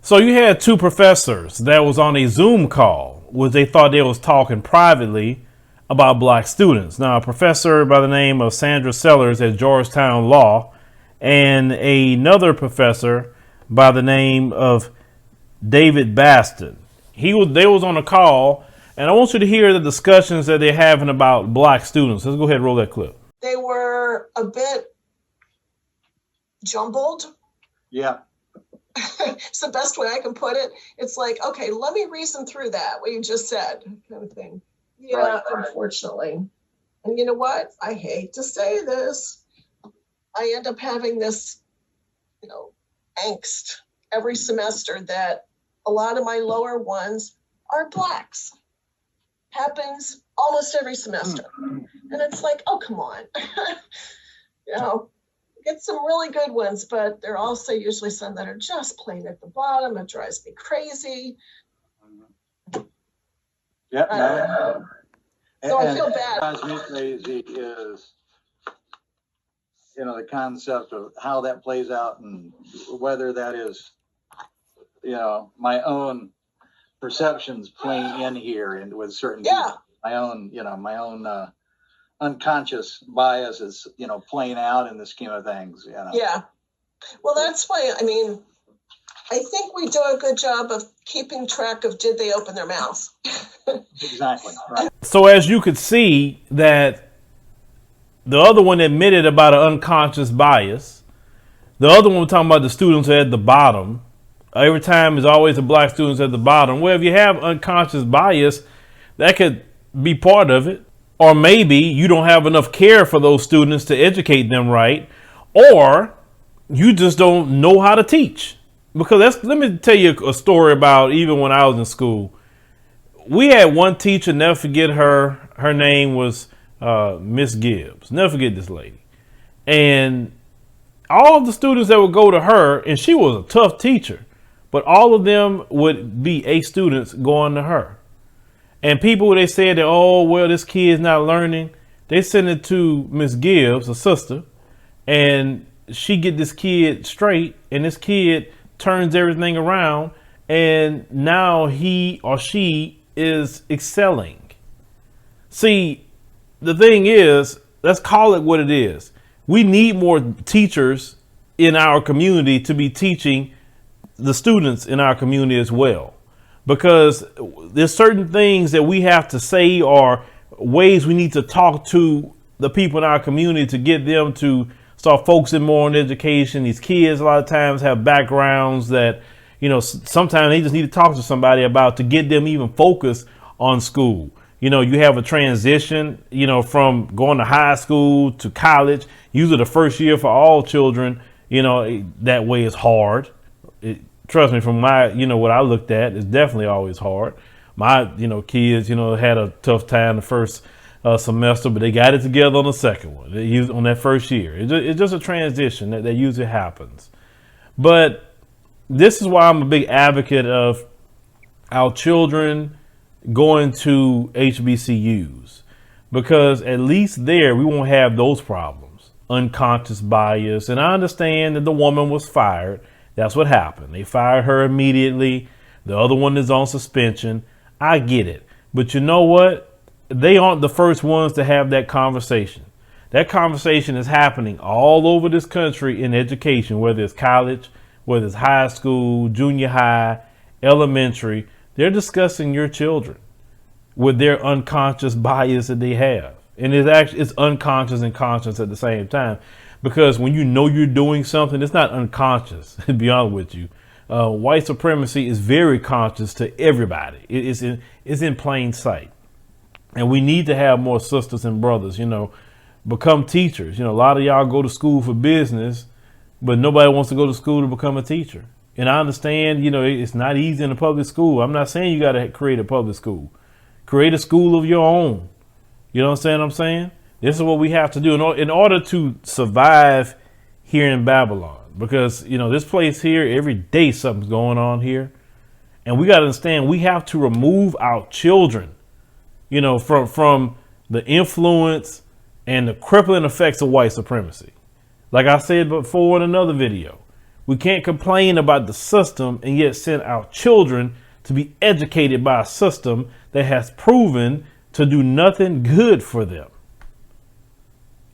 So you had two professors that was on a Zoom call, which they thought they was talking privately about black students. Now, a professor by the name of Sandra Sellers at Georgetown Law and another professor by the name of David Baston. They was on a call, and I want you to hear the discussions that they're having about black students. Let's go ahead and roll that clip. They were a bit jumbled. Yeah. It's the best way I can put it. It's like, okay, let me reason through that, what you just said, kind of thing. Yeah, right. Unfortunately. And you know what? I hate to say this. I end up having this, angst every semester that a lot of my lower ones are blacks. Happens almost every semester. And it's like, oh, come on. Get some really good ones, but there are also usually some that are just plain at the bottom. It drives me crazy. Yeah. So I feel bad. What drives me crazy is, the concept of how that plays out and whether that is, my own perceptions playing in here and with certain people, my own unconscious biases, playing out in the scheme of things, Yeah. Well, that's why, I think we do a good job of keeping track of did they open their mouths. Exactly. Right. So as you could see that the other one admitted about an unconscious bias. The other one was talking about the students at the bottom. Every time there's always the black students at the bottom. Well, if you have unconscious bias, that could be part of it. Or maybe you don't have enough care for those students to educate them right. Or you just don't know how to teach. Because let me tell you a story about even when I was in school. We had one teacher, never forget her. Her name was Miss Gibbs. Never forget this lady. And all of the students that would go to her, and she was a tough teacher, but all of them would be A students going to her. And people, they said that, oh, well, this kid is not learning. They send it to Miss Gibbs, a sister, and she get this kid straight, and this kid turns everything around, and now he or she is excelling. See, the thing is, let's call it what it is. We need more teachers in our community to be teaching the students in our community as well. Because there's certain things that we have to say or ways we need to talk to the people in our community to get them to start focusing more on education. These kids a lot of times have backgrounds that, sometimes they just need to talk to somebody about to get them even focused on school. You have a transition, from going to high school to college. Usually the first year for all children, that way is hard. Trust me, from my, what I looked at, it's definitely always hard. My, kids, had a tough time the first semester, but they got it together on the second one. They used on that first year. It's just a transition that usually happens. But this is why I'm a big advocate of our children going to HBCUs, because at least there we won't have those problems, unconscious bias. And I understand that the woman was fired. That's what happened. They fired her immediately. The other one is on suspension. I get it. But you know what? They aren't the first ones to have that conversation. That conversation is happening all over this country in education, whether it's college, whether it's high school, junior high, elementary. They're discussing your children with their unconscious bias that they have. And it's unconscious and conscious at the same time. Because when you're doing something, it's not unconscious, to be honest with you. White supremacy is very conscious to everybody. It's in plain sight. And we need to have more sisters and brothers, become teachers. A lot of y'all go to school for business, but nobody wants to go to school to become a teacher. And I understand, it's not easy in a public school. I'm not saying you got to create a public school. Create a school of your own. You know what I'm saying? This is what we have to do in order to survive here in Babylon. Because, this place here, every day something's going on here. And we got to understand we have to remove our children, from the influence and the crippling effects of white supremacy. Like I said before in another video, We can't complain about the system and yet send our children to be educated by a system that has proven to do nothing good for them.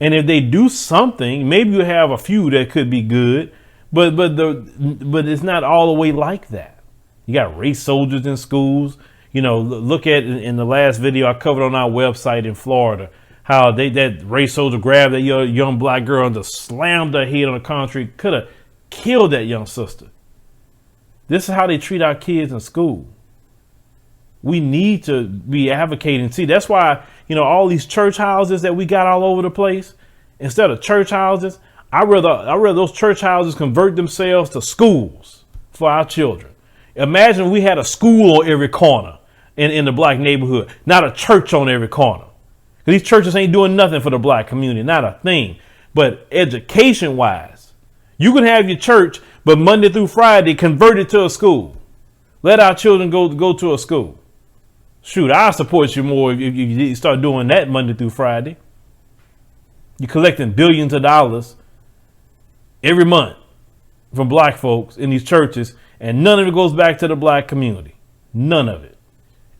And if they do something, maybe you have a few that could be good, but it's not all the way like that. You got race soldiers in schools. You know, look at in the last video I covered on our website in Florida, how that race soldier grabbed that young black girl and just slammed her head on the concrete, could have killed that young sister. This is how they treat our kids in school. We need to be advocating. See, that's why, you know, all these church houses that we got all over the place, instead of church houses, I'd rather those church houses convert themselves to schools for our children. Imagine we had a school on every corner in the black neighborhood, not a church on every corner. These churches ain't doing nothing for the black community, not a thing. But education wise, you can have your church, but Monday through Friday, convert it to a school. Let our children go to a school. Shoot, I'll support you more if you start doing that Monday through Friday. You're collecting billions of dollars every month from black folks in these churches, and none of it goes back to the black community. None of it.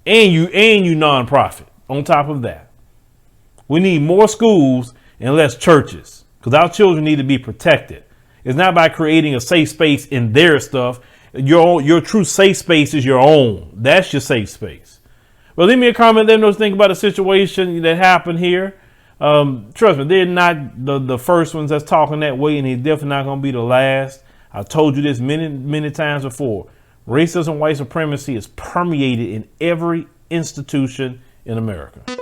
And you nonprofit on top of that. We need more schools and less churches, because our children need to be protected. It's not by creating a safe space in their stuff. Your true safe space is your own. That's your safe space. Well, leave me a comment. Let me know what you think about the situation that happened here. Trust me, they're not the first ones that's talking that way, and they're definitely not going to be the last. I told you this many times before. Racism, white supremacy is permeated in every institution in America.